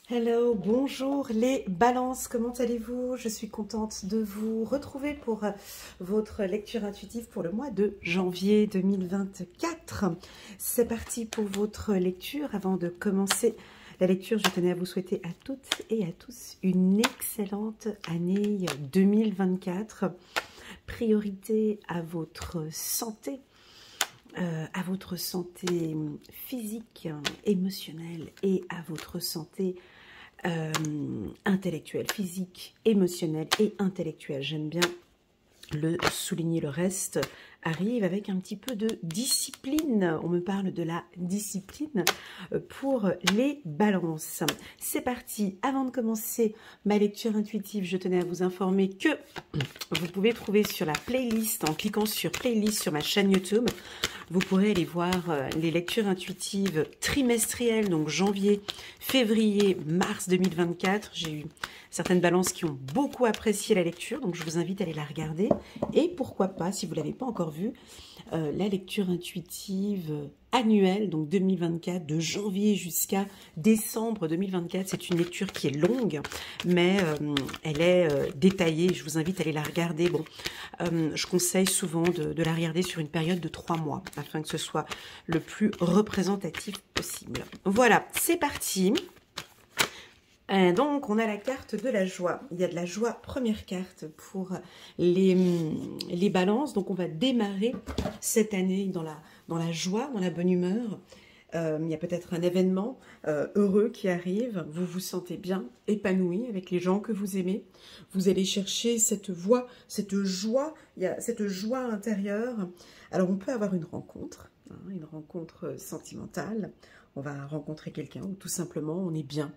Hello, bonjour les balances, comment allez-vous? Je suis contente de vous retrouver pour votre lecture intuitive pour le mois de janvier 2024. C'est parti pour votre lecture. Avant de commencer la lecture, je tenais à vous souhaiter à toutes et à tous une excellente année 2024. Priorité à votre santé. À votre santé physique, émotionnelle et à votre santé intellectuelle, physique, émotionnelle et intellectuelle. J'aime bien le souligner. Le reste arrive avec un petit peu de discipline. On me parle de la discipline pour les balances. C'est parti. Avant de commencer ma lecture intuitive, je tenais à vous informer que vous pouvez trouver sur la playlist, en cliquant sur playlist sur ma chaîne YouTube, vous pourrez aller voir les lectures intuitives trimestrielles, donc janvier, février, mars 2024. J'ai eu certaines balances qui ont beaucoup apprécié la lecture, donc je vous invite à aller la regarder. Et pourquoi pas, si vous ne l'avez pas encore vue, la lecture intuitive annuelle, donc 2024, de janvier jusqu'à décembre 2024. C'est une lecture qui est longue, mais elle est détaillée. Je vous invite à aller la regarder. Bon, je conseille souvent de la regarder sur une période de 3 mois, afin que ce soit le plus représentatif possible. Voilà, c'est parti. Donc, on a la carte de la joie. Il y a de la joie, première carte pour les balances. Donc, on va démarrer cette année dans la joie, dans la bonne humeur. Il y a peut-être un événement heureux qui arrive. Vous vous sentez bien, épanoui avec les gens que vous aimez. Vous allez chercher cette voix, cette joie. Il y a cette joie intérieure. Alors, on peut avoir une rencontre sentimentale. On va rencontrer quelqu'un ou tout simplement on est bien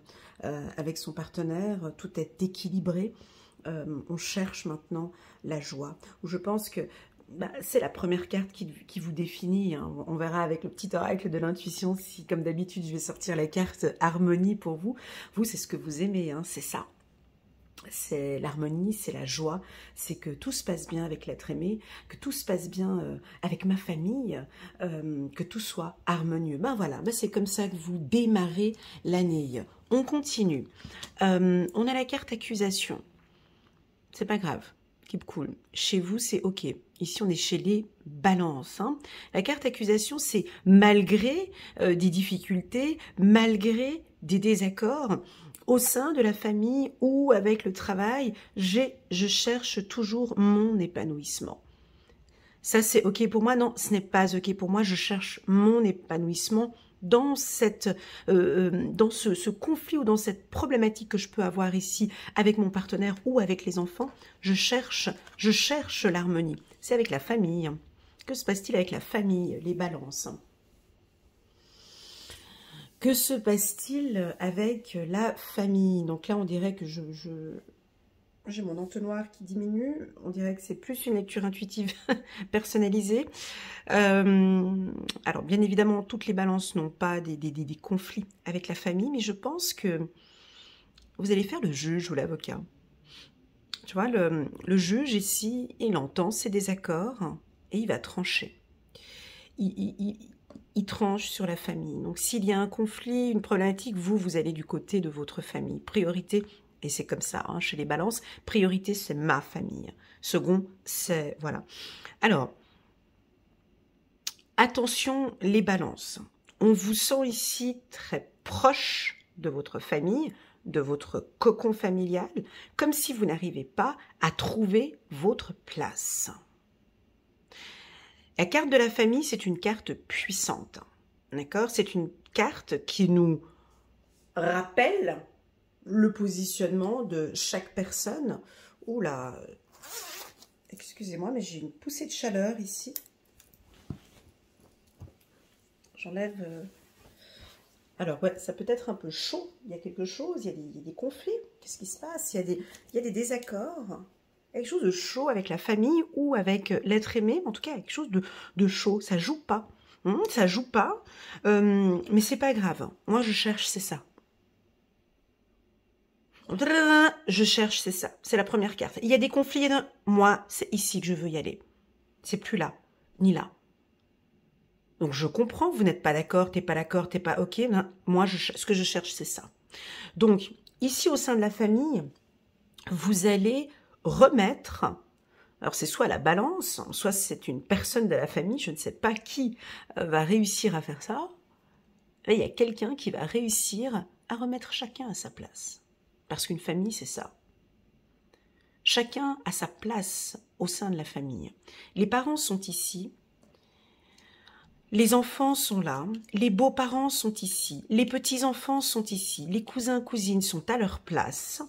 avec son partenaire, tout est équilibré. On cherche maintenant la joie. Je pense que c'est la première carte qui vous définit. Hein. On verra avec le petit oracle de l'intuition si, comme d'habitude, je vais sortir la carte harmonie pour vous. Vous, c'est ce que vous aimez, hein, c'est ça. C'est l'harmonie, c'est la joie, c'est que tout se passe bien avec l'être aimé, que tout se passe bien avec ma famille, que tout soit harmonieux. Ben voilà, c'est comme ça que vous démarrez l'année. On continue. On a la carte accusation. C'est pas grave, keep cool. Chez vous, c'est ok. Ici, on est chez les balances. Hein. La carte accusation, c'est malgré des difficultés, malgré des désaccords, au sein de la famille ou avec le travail, je cherche toujours mon épanouissement. Ça, c'est ok pour moi? Non, ce n'est pas ok pour moi. Je cherche mon épanouissement dans dans ce conflit ou dans cette problématique que je peux avoir ici avec mon partenaire ou avec les enfants. Je cherche l'harmonie. C'est avec la famille. Que se passe-t-il avec la famille, les balances? Que se passe-t-il avec la famille? Donc là, on dirait que j'ai mon entonnoir qui diminue. On dirait que c'est plus une lecture intuitive personnalisée. Alors, bien évidemment, toutes les balances n'ont pas des conflits avec la famille, mais je pense que vous allez faire le juge ou l'avocat. Tu vois, le juge ici, il entend ses désaccords et il va trancher. Il tranche sur la famille. Donc, s'il y a un conflit, une problématique, vous allez du côté de votre famille. Priorité, et c'est comme ça, hein, chez les balances, priorité, c'est ma famille. Second, c'est... Voilà. Alors, attention, les balances. On vous sent ici très proche de votre famille, de votre cocon familial, comme si vous n'arrivez pas à trouver votre place. La carte de la famille, c'est une carte puissante. D'accord? C'est une carte qui nous rappelle le positionnement de chaque personne. Oula, excusez-moi, mais j'ai une poussée de chaleur ici. J'enlève... Alors, ouais, ça peut être un peu chaud. Il y a quelque chose, il y a des conflits. Qu'est-ce qui se passe? Il y a des désaccords. Quelque chose de chaud avec la famille ou avec l'être aimé, en tout cas quelque chose de chaud, ça joue pas, ça joue pas, mais c'est pas grave, moi je cherche, c'est ça. Je cherche, c'est ça, c'est la première carte. Il y a des conflits, moi c'est ici que je veux y aller, c'est plus là, ni là. Donc je comprends, vous n'êtes pas d'accord, t'es pas ok, non, moi ce que je cherche c'est ça. Donc, ici, au sein de la famille, vous allez remettre, alors c'est soit la balance, soit c'est une personne de la famille, je ne sais pas qui va réussir à faire ça. Là, il y a quelqu'un qui va réussir à remettre chacun à sa place. Parce qu'une famille, c'est ça. Chacun a sa place au sein de la famille. Les parents sont ici, les enfants sont là, les beaux-parents sont ici, les petits-enfants sont ici, les cousins, cousines sont à leur place,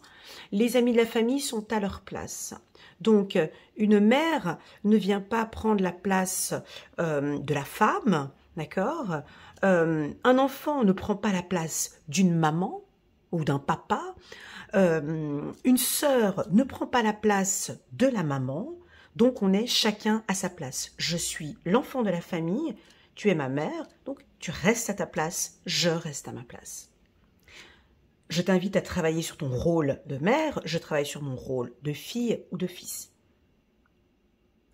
les amis de la famille sont à leur place. Donc, une mère ne vient pas prendre la place de la femme, d'accord? Un enfant ne prend pas la place d'une maman ou d'un papa. Une sœur ne prend pas la place de la maman. Donc, on est chacun à sa place. Je suis l'enfant de la famille, tu es ma mère, donc tu restes à ta place, je reste à ma place. Je t'invite à travailler sur ton rôle de mère, je travaille sur mon rôle de fille ou de fils.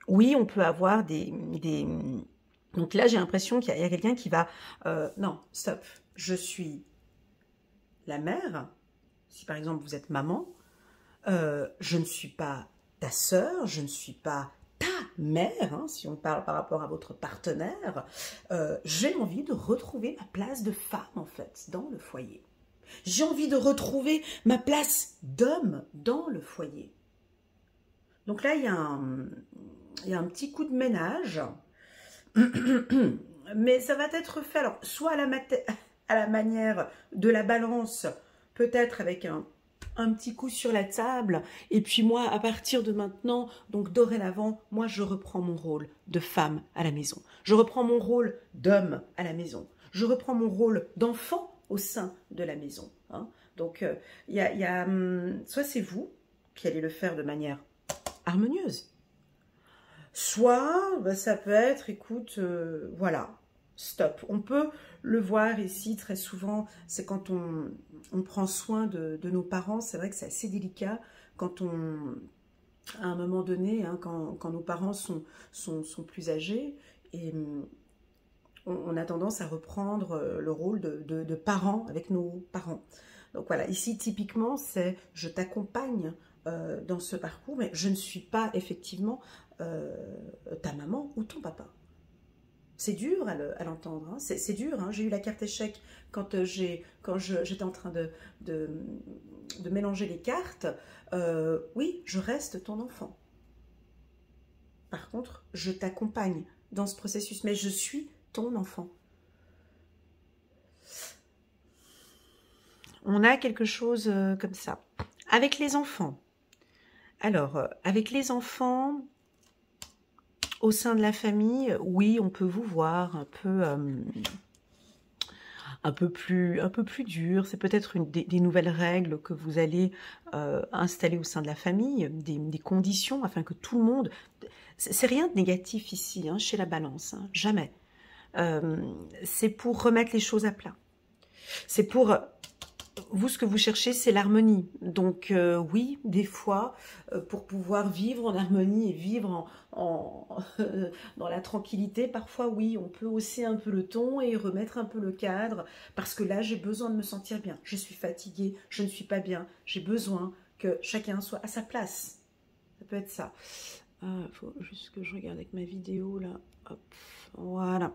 Oui, on peut avoir des... Donc là, j'ai l'impression qu'il y a quelqu'un qui va... non, stop, je suis la mère. Si par exemple vous êtes maman, je ne suis pas ta sœur, je ne suis pas ta mère, hein, si on parle par rapport à votre partenaire. J'ai envie de retrouver ma place de femme, en fait, dans le foyer. J'ai envie de retrouver ma place d'homme dans le foyer. Donc là, il y a un petit coup de ménage. Mais ça va être fait, alors, soit à la manière de la balance, peut-être avec un petit coup sur la table, et puis moi, à partir de maintenant, donc dorénavant, moi, je reprends mon rôle de femme à la maison. Je reprends mon rôle d'homme à la maison. Je reprends mon rôle d'enfant au sein de la maison. Hein. Donc, soit c'est vous qui allez le faire de manière harmonieuse, soit ça peut être, écoute, voilà, stop. On peut le voir ici très souvent, c'est quand on prend soin de nos parents, c'est vrai que c'est assez délicat quand à un moment donné, hein, quand nos parents sont plus âgés, et on a tendance à reprendre le rôle de parents avec nos parents. Donc voilà, ici typiquement c'est je t'accompagne dans ce parcours, mais je ne suis pas effectivement ta maman ou ton papa. C'est dur à l'entendre, hein. C'est dur. Hein. J'ai eu la carte échec quand j'étais en train de mélanger les cartes. Oui, je reste ton enfant. Par contre, je t'accompagne dans ce processus, mais je suis ton enfant. On a quelque chose comme ça. Avec les enfants. Alors, avec les enfants... Au sein de la famille, oui, on peut vous voir un peu plus dur. C'est peut-être des nouvelles règles que vous allez installer au sein de la famille, des conditions afin que tout le monde... C'est rien de négatif ici, hein, chez la balance, hein, jamais. C'est pour remettre les choses à plat. C'est pour... Vous, ce que vous cherchez, c'est l'harmonie. Donc, oui, des fois, pour pouvoir vivre en harmonie et vivre dans la tranquillité, parfois, oui, on peut hausser un peu le ton et remettre un peu le cadre. Parce que là, j'ai besoin de me sentir bien. Je suis fatiguée, je ne suis pas bien. J'ai besoin que chacun soit à sa place. Ça peut être ça. Il faut juste que je regarde avec ma vidéo, là. Hop, voilà.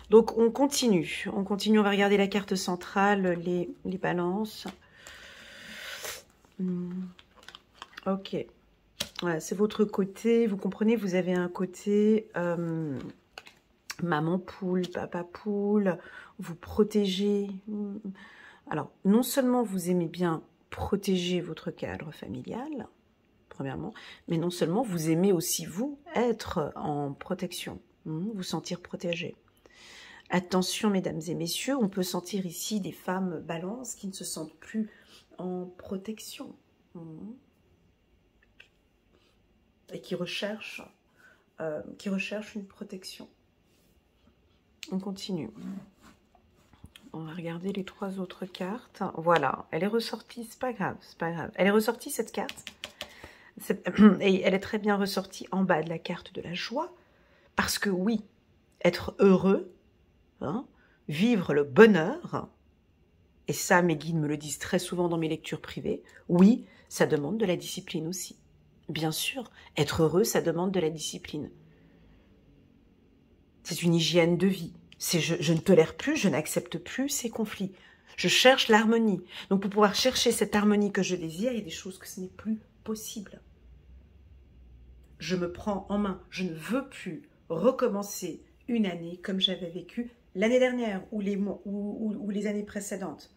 Donc, on continue. On continue, on va regarder la carte centrale, les balances. Ok. Voilà, c'est votre côté. Vous comprenez, vous avez un côté maman poule, papa poule. Vous protégez. Alors, non seulement vous aimez bien protéger votre cadre familial, premièrement, mais non seulement vous aimez aussi, vous, être en protection. Vous sentir protégé. Attention, mesdames et messieurs, on peut sentir ici des femmes balance qui ne se sentent plus en protection. Et qui recherchent une protection. On continue. On va regarder les 3 autres cartes. Voilà, elle est ressortie, c'est pas grave, c'est pas grave. Elle est ressortie, cette carte. Et elle est très bien ressortie en bas de la carte de la joie. Parce que oui, être heureux, hein, vivre le bonheur et ça, mes guides me le disent très souvent dans mes lectures privées, oui, ça demande de la discipline aussi. Bien sûr, être heureux, ça demande de la discipline. C'est une hygiène de vie. Je ne tolère plus, je n'accepte plus ces conflits. Je cherche l'harmonie. Donc pour pouvoir chercher cette harmonie que je désire, il y a des choses que ce n'est plus possible. Je me prends en main. Je ne veux plus recommencer une année comme j'avais vécu l'année dernière ou les années précédentes.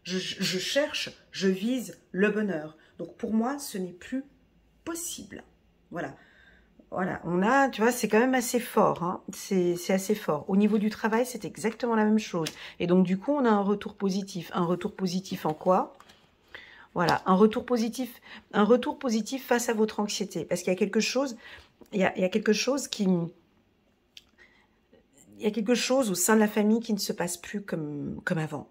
Je cherche, je vise le bonheur. Donc pour moi, ce n'est plus possible. Voilà. Voilà, on a, tu vois, c'est quand même assez fort, hein. C'est assez fort. Au niveau du travail, c'est exactement la même chose. Et donc, du coup, on a un retour positif. Un retour positif en quoi? Voilà, un retour positif face à votre anxiété. Parce qu'il y a quelque chose, il y a quelque chose qui... Il y a quelque chose au sein de la famille qui ne se passe plus comme avant.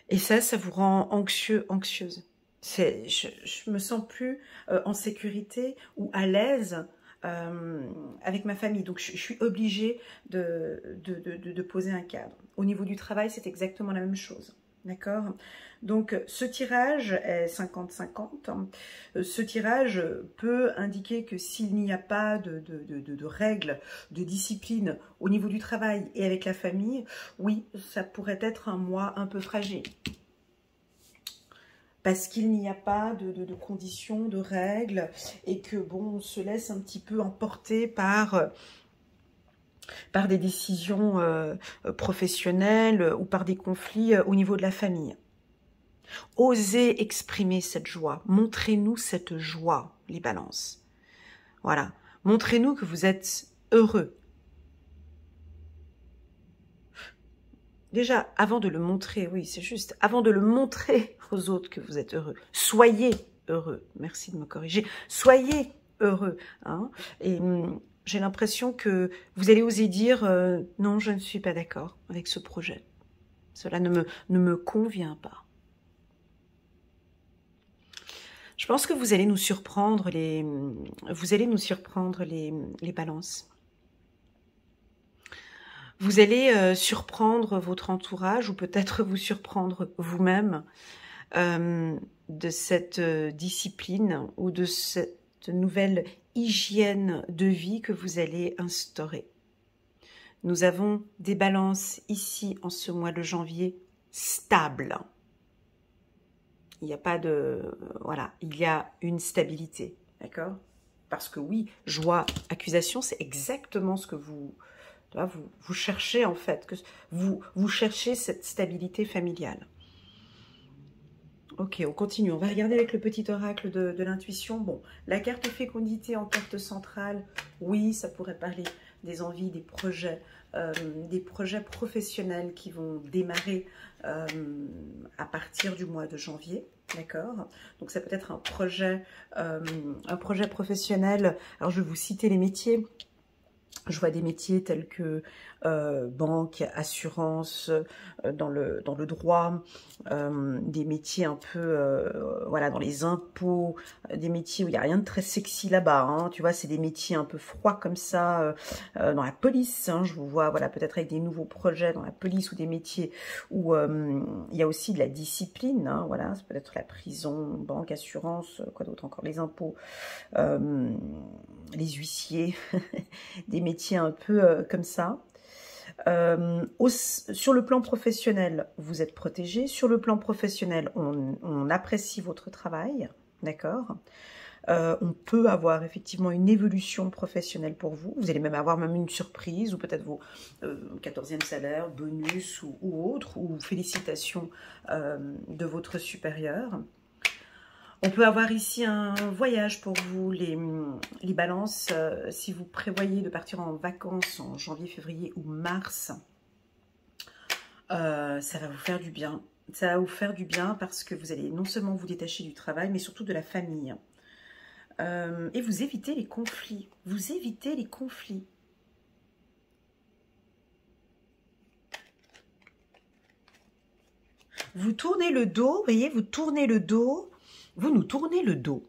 Et ça vous rend anxieux, anxieuse. Je me sens plus en sécurité ou à l'aise avec ma famille. Donc, je suis obligée de poser un cadre. Au niveau du travail, c'est exactement la même chose. D'accord? Donc, ce tirage est 50-50. Ce tirage peut indiquer que s'il n'y a pas de règles, de discipline au niveau du travail et avec la famille, oui, ça pourrait être un mois un peu fragile. Parce qu'il n'y a pas de conditions, de règles, et que, bon, on se laisse un petit peu emporter par des décisions professionnelles ou par des conflits au niveau de la famille. Osez exprimer cette joie. Montrez-nous cette joie, les balances. Voilà. Montrez-nous que vous êtes heureux. Déjà, avant de le montrer, oui, c'est juste, avant de le montrer aux autres que vous êtes heureux, soyez heureux. Merci de me corriger. Soyez heureux. Hein, et j'ai l'impression que vous allez oser dire non, je ne suis pas d'accord avec ce projet. Cela ne me convient pas. Je pense que vous allez nous surprendre les balances. Vous allez surprendre votre entourage ou peut-être vous surprendre vous-même de cette discipline ou de cette nouvelle hygiène de vie que vous allez instaurer. Nous avons des balances ici en ce mois de janvier stables. Il n'y a pas de... Voilà, il y a une stabilité, d'accord? Parce que oui, joie, accusation, c'est exactement ce que vous cherchez en fait, que vous cherchez cette stabilité familiale. Ok, on continue. On va regarder avec le petit oracle de l'intuition. Bon, la carte fécondité en carte centrale, oui, ça pourrait parler des envies, des projets professionnels qui vont démarrer à partir du mois de janvier. D'accord? Donc ça peut être un projet professionnel. Alors je vais vous citer les métiers. Je vois des métiers tels que banque, assurance, dans le droit, des métiers un peu, voilà, dans les impôts, des métiers où il n'y a rien de très sexy là-bas, hein, tu vois, c'est des métiers un peu froids comme ça, dans la police, hein, je vous vois, voilà, peut-être avec des nouveaux projets dans la police ou des métiers où il y a aussi de la discipline, hein, voilà, ça peut être la prison, banque, assurance, quoi d'autre encore, les impôts, les huissiers, des métiers un peu comme ça. Sur le plan professionnel, vous êtes protégé. Sur le plan professionnel, on apprécie votre travail, d'accord? On peut avoir effectivement une évolution professionnelle pour vous. Vous allez même avoir une surprise ou peut-être vos 14e salaire, bonus ou autre, ou félicitations de votre supérieur. On peut avoir ici un voyage pour vous, les balances, si vous prévoyez de partir en vacances en janvier, février ou mars, ça va vous faire du bien. Ça va vous faire du bien parce que vous allez non seulement vous détacher du travail, mais surtout de la famille. Et vous évitez les conflits. Vous évitez les conflits. Vous tournez le dos, vous voyez, vous tournez le dos. Vous nous tournez le dos.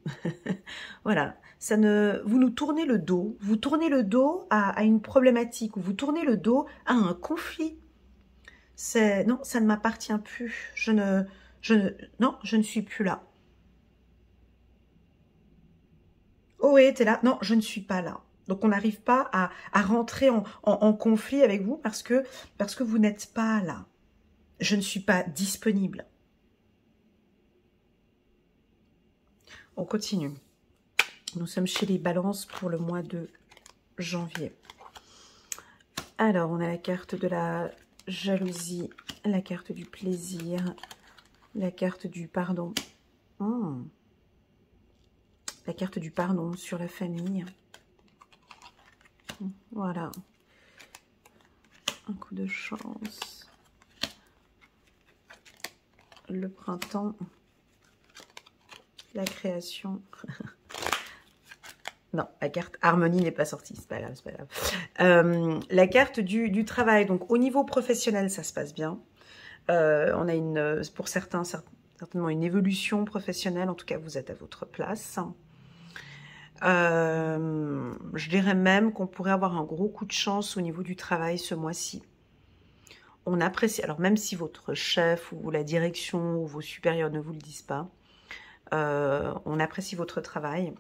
Voilà, vous nous tournez le dos. Vous tournez le dos à une problématique ou vous tournez le dos à un conflit. Non, ça ne m'appartient plus. Non, je ne suis plus là. Oh oui, t'es là. Non, je ne suis pas là. Donc, on n'arrive pas à rentrer en conflit avec vous parce que vous n'êtes pas là. Je ne suis pas disponible. On continue. Nous sommes chez les balances pour le mois de janvier. Alors, on a la carte de la jalousie, la carte du plaisir, la carte du pardon. La carte du pardon sur la famille. Voilà. Un coup de chance. Le printemps. La création. Non, la carte harmonie n'est pas sortie, c'est pas grave, c'est pas grave. La carte du travail, donc au niveau professionnel, ça se passe bien. On a pour certains, certainement une évolution professionnelle, en tout cas vous êtes à votre place. Je dirais même qu'on pourrait avoir un gros coup de chance au niveau du travail ce mois-ci. On apprécie, alors même si votre chef ou la direction ou vos supérieurs ne vous le disent pas, on apprécie votre travail,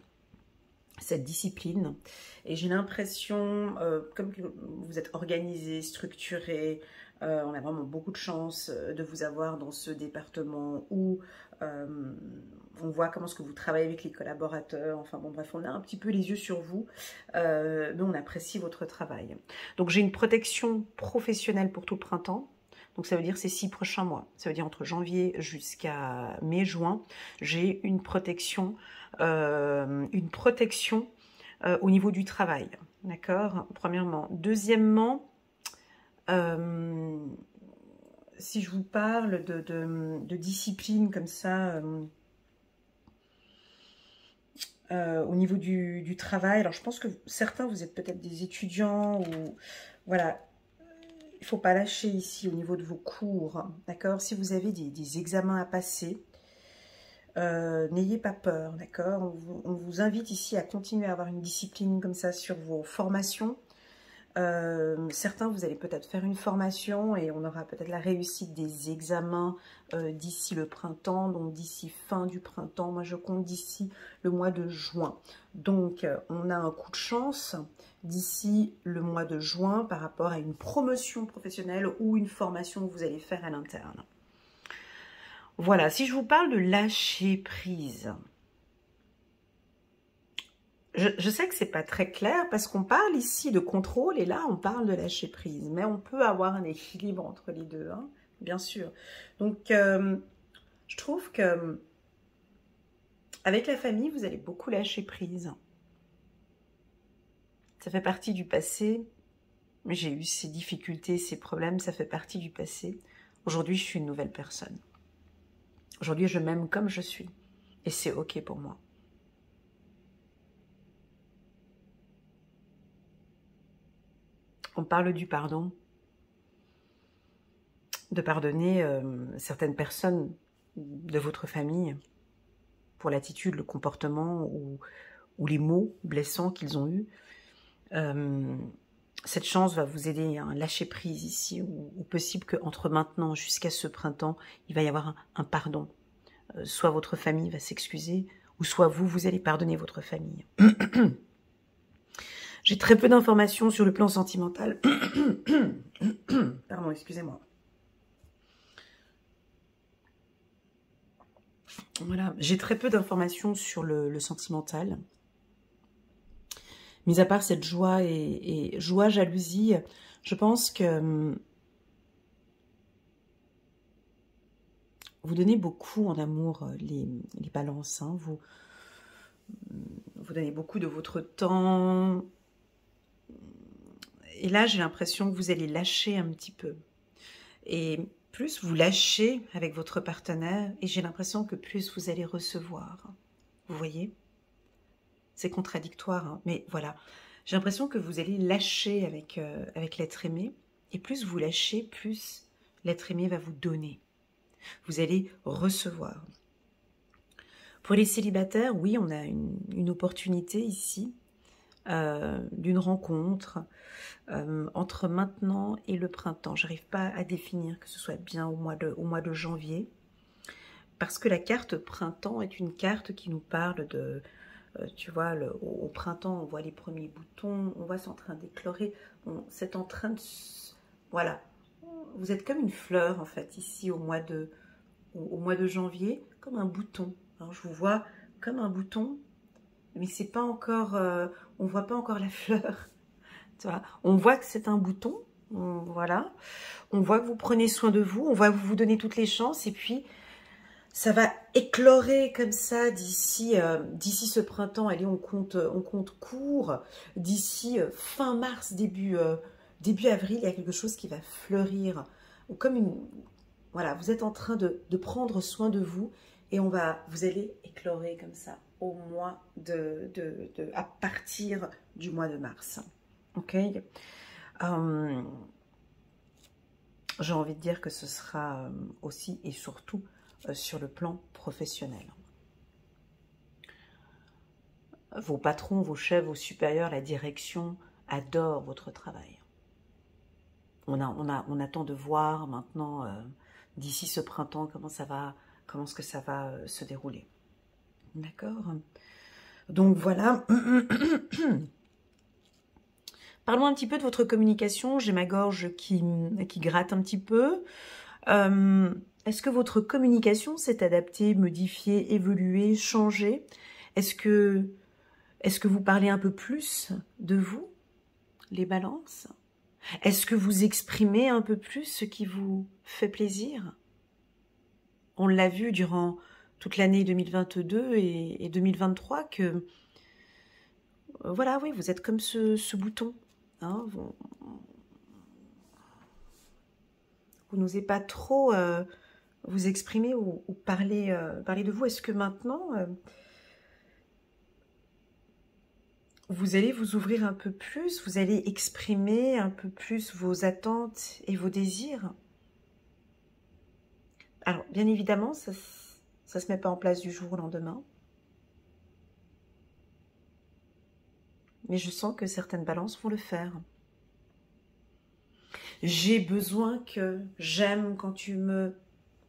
cette discipline, et j'ai l'impression, comme vous êtes organisé, structuré, on a vraiment beaucoup de chance de vous avoir dans ce département où on voit comment est-ce que vous travaillez avec les collaborateurs, enfin bon bref, on a un petit peu les yeux sur vous, mais on apprécie votre travail. Donc j'ai une protection professionnelle pour tout le printemps. Donc ça veut dire ces 6 prochains mois, ça veut dire entre janvier jusqu'à mai-juin, j'ai une protection au niveau du travail, d'accord, premièrement. Deuxièmement, si je vous parle de discipline comme ça, au niveau du travail, alors je pense que certains, vous êtes peut-être des étudiants ou voilà. Il ne faut pas lâcher ici au niveau de vos cours, d'accord? Si vous avez des examens à passer, n'ayez pas peur, d'accord? On vous invite ici à continuer à avoir une discipline comme ça sur vos formations. Certains, vous allez peut-être faire une formation et on aura peut-être la réussite des examens d'ici le printemps, donc d'ici fin du printemps. Moi, je compte d'ici le mois de juin. Donc, on a un coup de chance d'ici le mois de juin par rapport à une promotion professionnelle ou une formation que vous allez faire à l'interne. Voilà, si je vous parle de lâcher prise, je sais que c'est pas très clair parce qu'on parle ici de contrôle et là on parle de lâcher prise, mais on peut avoir un équilibre entre les deux, hein, bien sûr. Donc je trouve que avec la famille vous allez beaucoup lâcher prise. Ça fait partie du passé. J'ai eu ces difficultés, ces problèmes, ça fait partie du passé. Aujourd'hui je suis une nouvelle personne. Aujourd'hui je m'aime comme je suis et c'est ok pour moi. On parle du pardon, de pardonner certaines personnes de votre famille pour l'attitude, le comportement ou les mots blessants qu'ils ont eus. Cette chance va vous aider à lâcher prise ici, ou possible qu'entre maintenant jusqu'à ce printemps, il va y avoir un pardon. Soit votre famille va s'excuser, ou soit vous allez pardonner votre famille. J'ai très peu d'informations sur le plan sentimental. Pardon, excusez-moi. Voilà, j'ai très peu d'informations sur le sentimental. Mis à part cette joie et joie, jalousie, je pense que vous donnez beaucoup en amour les balances. Hein. Vous donnez beaucoup de votre temps. Et là, j'ai l'impression que vous allez lâcher un petit peu. Et plus vous lâchez avec votre partenaire, et j'ai l'impression que plus vous allez recevoir. Vous voyez? C'est contradictoire, hein, mais voilà. J'ai l'impression que vous allez lâcher avec l'être aimé. Et plus vous lâchez, plus l'être aimé va vous donner. Vous allez recevoir. Pour les célibataires, oui, on a une opportunité ici. d'une rencontre entre maintenant et le printemps. J'arrive pas à définir que ce soit bien au mois de janvier, parce que la carte printemps est une carte qui nous parle de, tu vois, au printemps, on voit les premiers boutons, on voit c'est en train d'éclorer, c'est en train de... Voilà, vous êtes comme une fleur, en fait, ici, au mois de janvier, comme un bouton. Alors, je vous vois comme un bouton, mais c'est pas encore... on voit pas encore la fleur. Tu vois, on voit que c'est un bouton, voilà. On voit que vous prenez soin de vous, on voit que vous vous donnez toutes les chances, et puis... ça va éclorer comme ça d'ici ce printemps. Allez, on compte court. D'ici fin mars, début avril, il y a quelque chose qui va fleurir. Ou comme une... Voilà, vous êtes en train de prendre soin de vous et vous allez éclorer comme ça au mois à partir du mois de mars. Ok, j'ai envie de dire que ce sera aussi et surtout sur le plan professionnel. Vos patrons, vos chefs, vos supérieurs, la direction adorent votre travail. On attend de voir maintenant, d'ici ce printemps, comment est-ce que ça va se dérouler. D'accord? Donc voilà. Parlons un petit peu de votre communication. J'ai ma gorge qui gratte un petit peu. Est-ce que votre communication s'est adaptée, modifiée, évoluée, changée? Est-ce que vous parlez un peu plus de vous, les balances? Est-ce que vous exprimez un peu plus ce qui vous fait plaisir? On l'a vu durant toute l'année 2022 et 2023 que, voilà, oui, vous êtes comme ce bouton. Hein, vous n'osez pas trop vous exprimer ou parler de vous. Est-ce que maintenant, vous allez vous ouvrir un peu plus, vous allez exprimer un peu plus vos attentes et vos désirs? Alors, bien évidemment, ça ne se met pas en place du jour au lendemain. Mais je sens que certaines balances vont le faire. J'ai besoin que, j'aime quand tu me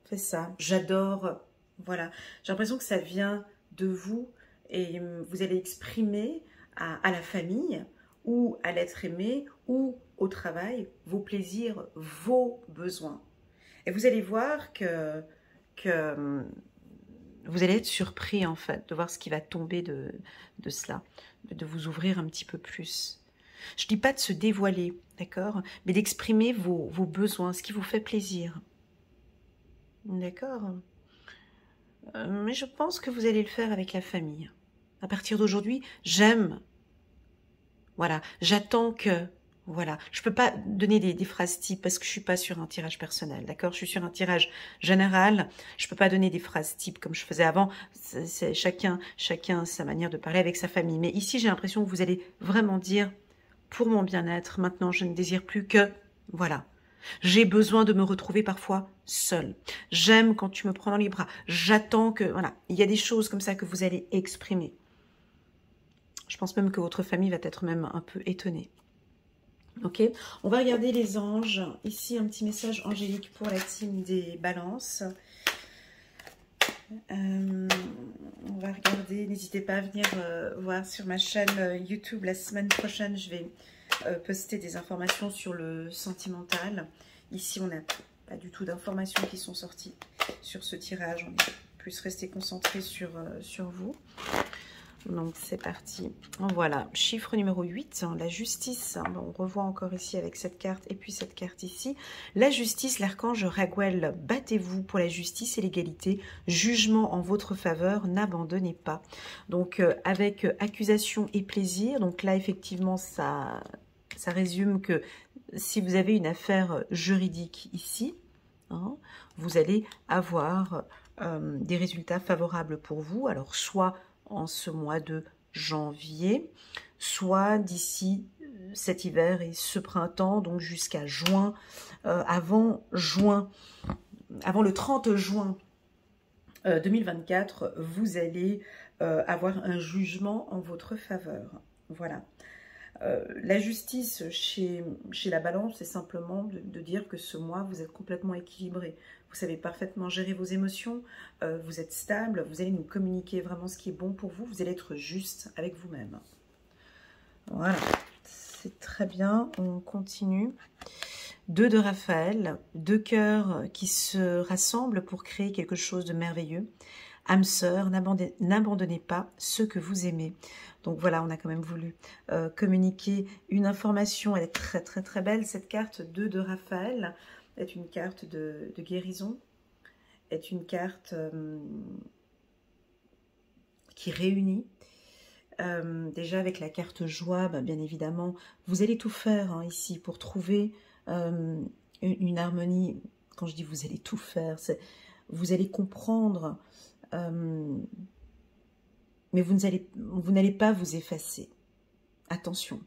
fais ça, j'adore, voilà. J'ai l'impression que ça vient de vous et vous allez exprimer à la famille ou à l'être aimé ou au travail vos plaisirs, vos besoins. Et vous allez voir que vous allez être surpris en fait de voir ce qui va tomber de cela, de vous ouvrir un petit peu plus. Je ne dis pas de se dévoiler, d'accord, mais d'exprimer vos besoins, ce qui vous fait plaisir. D'accord. Mais je pense que vous allez le faire avec la famille. À partir d'aujourd'hui, j'aime. Voilà, j'attends que... Voilà, je ne peux pas donner des phrases types parce que je ne suis pas sur un tirage personnel, d'accord? Je suis sur un tirage général. Je ne peux pas donner des phrases types comme je faisais avant. C'est chacun sa manière de parler avec sa famille. Mais ici, j'ai l'impression que vous allez vraiment dire, pour mon bien-être, maintenant, je ne désire plus que... Voilà. J'ai besoin de me retrouver parfois seule. J'aime quand tu me prends dans les bras. J'attends que... Voilà, il y a des choses comme ça que vous allez exprimer. Je pense même que votre famille va être même un peu étonnée. Ok, on va regarder les anges. Ici, un petit message angélique pour la team des balances. On va regarder. N'hésitez pas à venir voir sur ma chaîne YouTube. La semaine prochaine, je vais poster des informations sur le sentimental. Ici, on n'a pas du tout d'informations qui sont sorties sur ce tirage. On est plus resté concentré sur vous. Donc, c'est parti. Voilà, chiffre numéro 8, la justice. On revoit encore ici avec cette carte et puis cette carte ici. La justice, l'archange Raguel, battez-vous pour la justice et l'égalité. Jugement en votre faveur, n'abandonnez pas. Donc, avec accusation et plaisir. Donc là, effectivement, ça résume que si vous avez une affaire juridique ici, hein, vous allez avoir des résultats favorables pour vous. Alors, soit en ce mois de janvier, soit d'ici cet hiver et ce printemps, donc jusqu'à juin, avant le 30 juin 2024, vous allez avoir un jugement en votre faveur. Voilà. La justice chez la balance, c'est simplement de dire que ce mois, vous êtes complètement équilibré. Vous savez parfaitement gérer vos émotions, vous êtes stable, vous allez nous communiquer vraiment ce qui est bon pour vous, vous allez être juste avec vous-même. Voilà, c'est très bien, on continue. 2 de Raphaël, 2 cœurs qui se rassemblent pour créer quelque chose de merveilleux. Âme sœur, n'abandonnez pas ceux que vous aimez. Donc voilà, on a quand même voulu communiquer une information. Elle est très très très belle, cette carte 2 de Raphaël. Est une carte de guérison. Est une carte qui réunit. Déjà avec la carte joie, bien évidemment, vous allez tout faire hein, ici pour trouver une harmonie. Quand je dis vous allez tout faire, vous allez comprendre... mais vous n'allez pas vous effacer. Attention.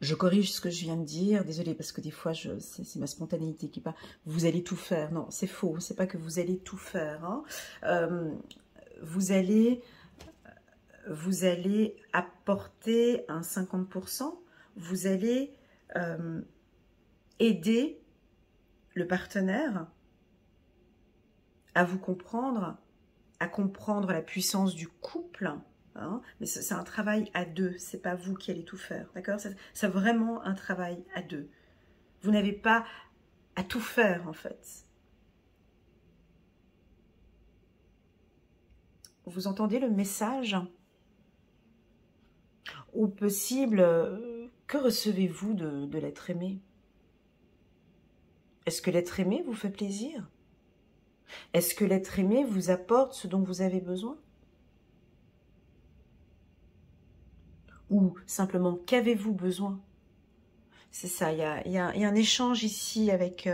Je corrige ce que je viens de dire. Désolée, parce que des fois, c'est ma spontanéité qui parle. Vous allez tout faire. Non, c'est faux. C'est pas que vous allez tout faire. Hein. Vous allez apporter un 50%. Vous allez aider le partenaire à vous comprendre, à comprendre la puissance du couple, hein, mais c'est un travail à deux, c'est pas vous qui allez tout faire, d'accord? C'est vraiment un travail à deux. Vous n'avez pas à tout faire, en fait. Vous entendez le message? Ou possible, que recevez-vous de l'être aimé? Est-ce que l'être aimé vous fait plaisir? Est-ce que l'être aimé vous apporte ce dont vous avez besoin? Ou simplement, qu'avez-vous besoin? C'est ça, il y a un échange ici avec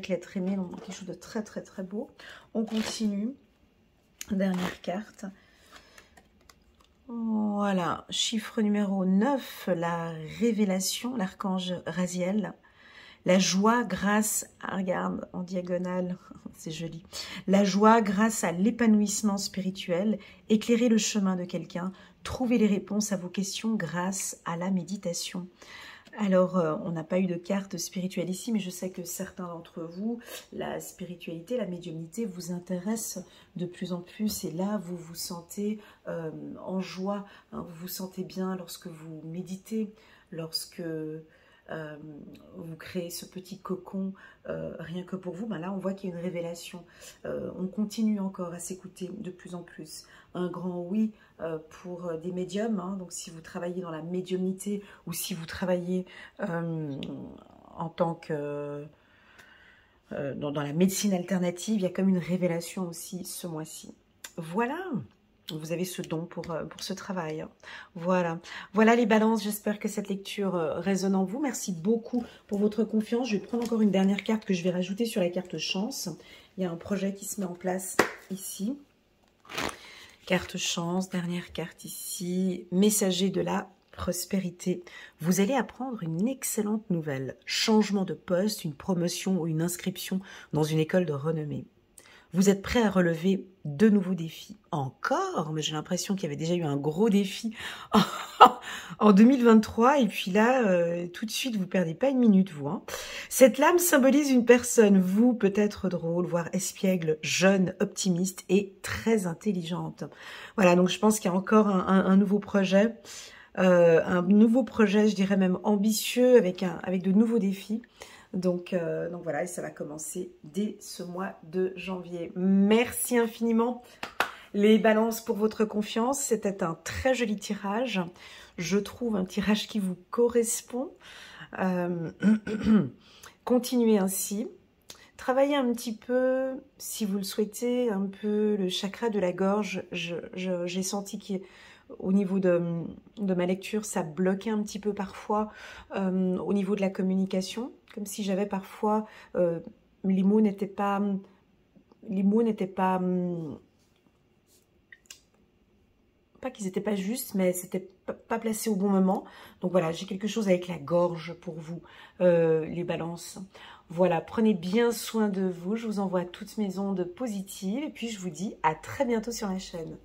l'être aimé, donc quelque chose de très très très beau. On continue. Dernière carte. Voilà, chiffre numéro 9, la révélation, l'archange Raziel. La joie grâce à, regarde, en diagonale, c'est joli. La joie grâce à l'épanouissement spirituel, éclairer le chemin de quelqu'un, trouver les réponses à vos questions grâce à la méditation. Alors, on n'a pas eu de carte spirituelle ici, mais je sais que certains d'entre vous, la spiritualité, la médiumnité vous intéresse de plus en plus. Et là, vous vous sentez en joie, hein, vous vous sentez bien lorsque vous méditez, lorsque... vous créez ce petit cocon rien que pour vous, là on voit qu'il y a une révélation. On continue encore à s'écouter de plus en plus. Un grand oui pour des médiums, hein, donc si vous travaillez dans la médiumnité ou si vous travaillez en tant que dans la médecine alternative, il y a comme une révélation aussi ce mois-ci. Voilà. Vous avez ce don pour ce travail. Voilà. Voilà les balances. J'espère que cette lecture résonne en vous. Merci beaucoup pour votre confiance. Je vais prendre encore une dernière carte que je vais rajouter sur la carte chance. Il y a un projet qui se met en place ici. Carte chance, dernière carte ici. Messager de la prospérité. Vous allez apprendre une excellente nouvelle. Changement de poste, une promotion ou une inscription dans une école de renommée. Vous êtes prêt à relever de nouveaux défis. Encore, mais j'ai l'impression qu'il y avait déjà eu un gros défi en 2023. Et puis là, tout de suite, vous ne perdez pas une minute, vous. Hein. Cette lame symbolise une personne, vous, peut-être drôle, voire espiègle, jeune, optimiste et très intelligente. Voilà, donc je pense qu'il y a encore un nouveau projet. Je dirais même ambitieux, avec de nouveaux défis. Donc voilà, et ça va commencer dès ce mois de janvier. Merci infiniment les balances pour votre confiance. C'était un très joli tirage. Je trouve un tirage qui vous correspond. Continuez ainsi. Travaillez un petit peu, si vous le souhaitez, un peu le chakra de la gorge. J'ai senti qu'au niveau de ma lecture, ça bloquait un petit peu parfois au niveau de la communication. Comme si j'avais parfois, les mots n'étaient pas, pas qu'ils n'étaient pas justes, mais c'était pas placé au bon moment. Donc voilà, j'ai quelque chose avec la gorge pour vous, les balances. Voilà, prenez bien soin de vous. Je vous envoie toutes mes ondes positives et puis je vous dis à très bientôt sur la chaîne.